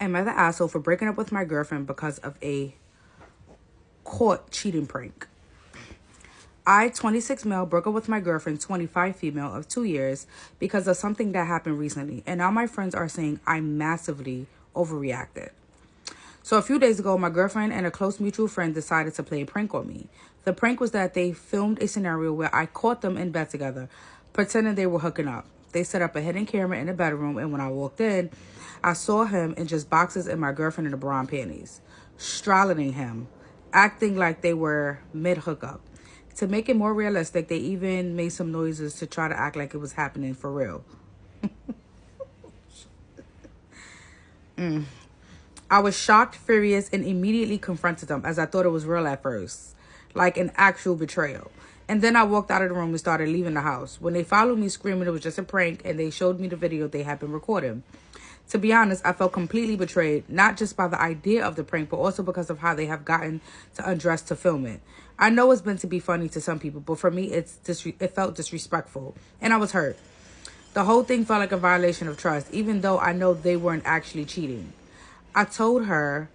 Am I the asshole for breaking up with my girlfriend because of a caught cheating prank? I, 26 male, broke up with my girlfriend, 25 female, of 2 years because of something that happened recently. And now my friends are saying I massively overreacted. So a few days ago, my girlfriend and a close mutual friend decided to play a prank on me. The prank was that they filmed a scenario where I caught them in bed together, pretending they were hooking up. They set up a hidden camera in the bedroom, and when I walked in, I saw him in just boxes and my girlfriend in the bra and panties, straddling him, acting like they were mid-hookup. To make it more realistic, they even made some noises to try to act like it was happening for real. I was shocked, furious, and immediately confronted them as I thought it was real at first, like an actual betrayal. And then I walked out of the room and started leaving the house. When they followed me screaming it was just a prank and they showed me the video they had been recording. To be honest, I felt completely betrayed, not just by the idea of the prank, but also because of how they have gotten to undress to film it. I know it's meant to be funny to some people, but for me, it felt disrespectful, and I was hurt. The whole thing felt like a violation of trust, even though I know they weren't actually cheating. I told her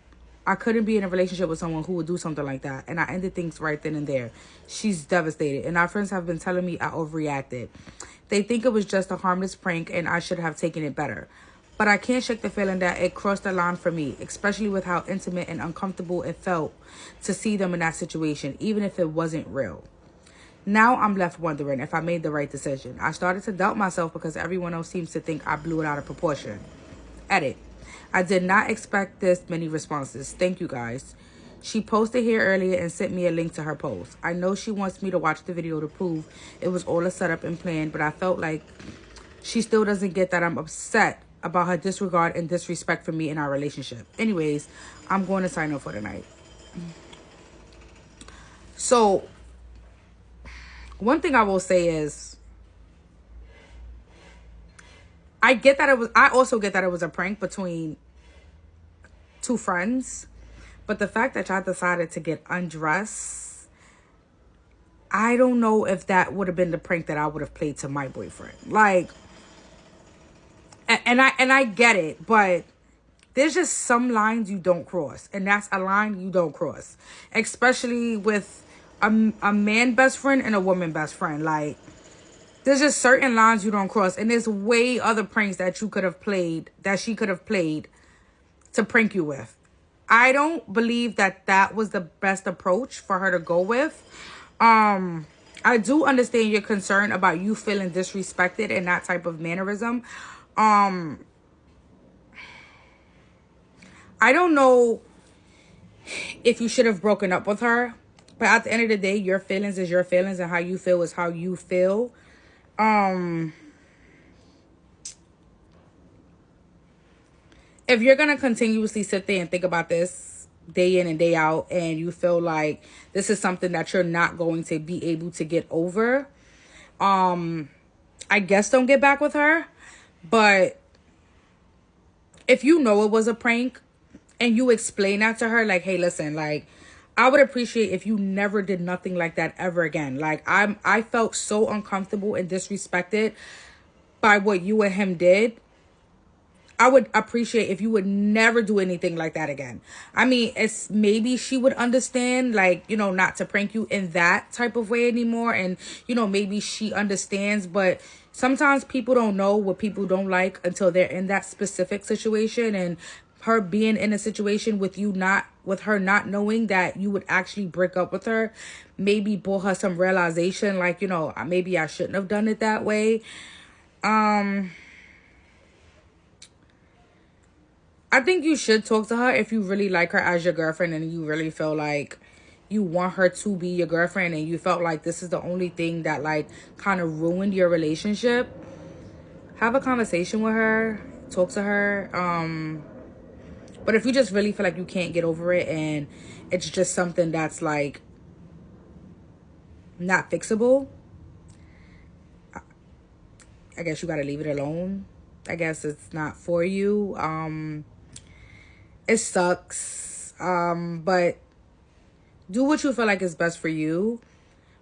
I couldn't be in a relationship with someone who would do something like that, and I ended things right then and there. She's devastated, and our friends have been telling me I overreacted. They think it was just a harmless prank, and I should have taken it better. But I can't shake the feeling that it crossed the line for me, especially with how intimate and uncomfortable it felt to see them in that situation, even if it wasn't real. Now I'm left wondering if I made the right decision. I started to doubt myself because everyone else seems to think I blew it out of proportion. Edit. I did not expect this many responses. Thank you guys. She posted here earlier and sent me a link to her post. I know she wants me to watch the video to prove it was all a setup and plan, but I felt like she still doesn't get that I'm upset about her disregard and disrespect for me in our relationship. Anyways, I'm going to sign off for tonight. So, one thing I will say is, I also get that it was a prank between two friends, but the fact that y'all decided to get undressed, I don't know if that would have been the prank that I would have played to my boyfriend. Like, and I get it, but there's just some lines you don't cross, and that's a line you don't cross, especially with a man best friend and a woman best friend. Like, there's just certain lines you don't cross, and there's way other pranks that you could have played, that she could have played to prank you with. I don't believe that that was the best approach for her to go with. I do understand your concern about you feeling disrespected and that type of mannerism. I don't know if you should have broken up with her, but at the end of the day, your feelings is your feelings, and how you feel is how you feel. If you're gonna continuously sit there and think about this day in and day out, and you feel like this is something that you're not going to be able to get over, I guess don't get back with her. But if you know it was a prank and you explain that to her, like, hey, listen, like, I would appreciate if you never did nothing like that ever again. Like, I felt so uncomfortable and disrespected by what you and him did. I would appreciate if you would never do anything like that again. I mean, it's maybe she would understand, like, you know, not to prank you in that type of way anymore. And, you know, maybe she understands, but sometimes people don't know what people don't like until they're in that specific situation. And her being in a situation with her not knowing that you would actually break up with her, maybe brought her some realization, like, you know, maybe I shouldn't have done it that way. I think you should talk to her if you really like her as your girlfriend, and you really feel like you want her to be your girlfriend, and you felt like this is the only thing that, like, kind of ruined your relationship. Have a conversation with her, talk to her. But if you just really feel like you can't get over it and it's just something that's, like, not fixable, I guess you got to leave it alone. I guess it's not for you. It sucks. But do what you feel like is best for you.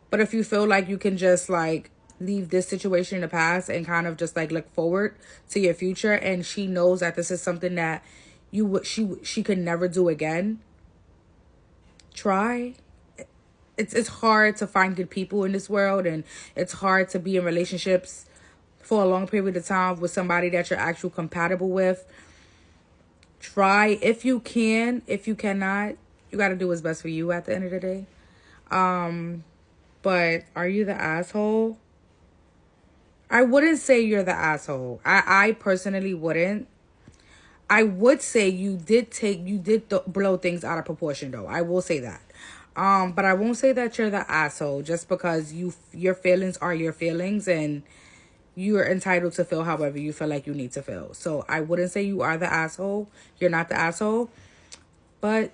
But if you feel like you can just, like, leave this situation in the past and kind of just, like, look forward to your future, and she knows that this is something that she could never do again, try. It's hard to find good people in this world, and it's hard to be in relationships for a long period of time with somebody that you're actually compatible with. Try if you can. If you cannot, you got to do what's best for you at the end of the day. But are you the asshole? I wouldn't say you're the asshole. I personally wouldn't. I would say you did blow things out of proportion, though. I will say that. But I won't say that you're the asshole just because your feelings are your feelings, and you're entitled to feel however you feel like you need to feel. So I wouldn't say you are the asshole. You're not the asshole, but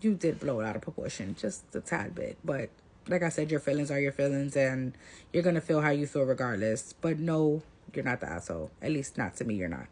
you did blow it out of proportion just a tad bit. But like I said, your feelings are your feelings, and you're going to feel how you feel regardless. But no, you're not the asshole. At least not to me, you're not.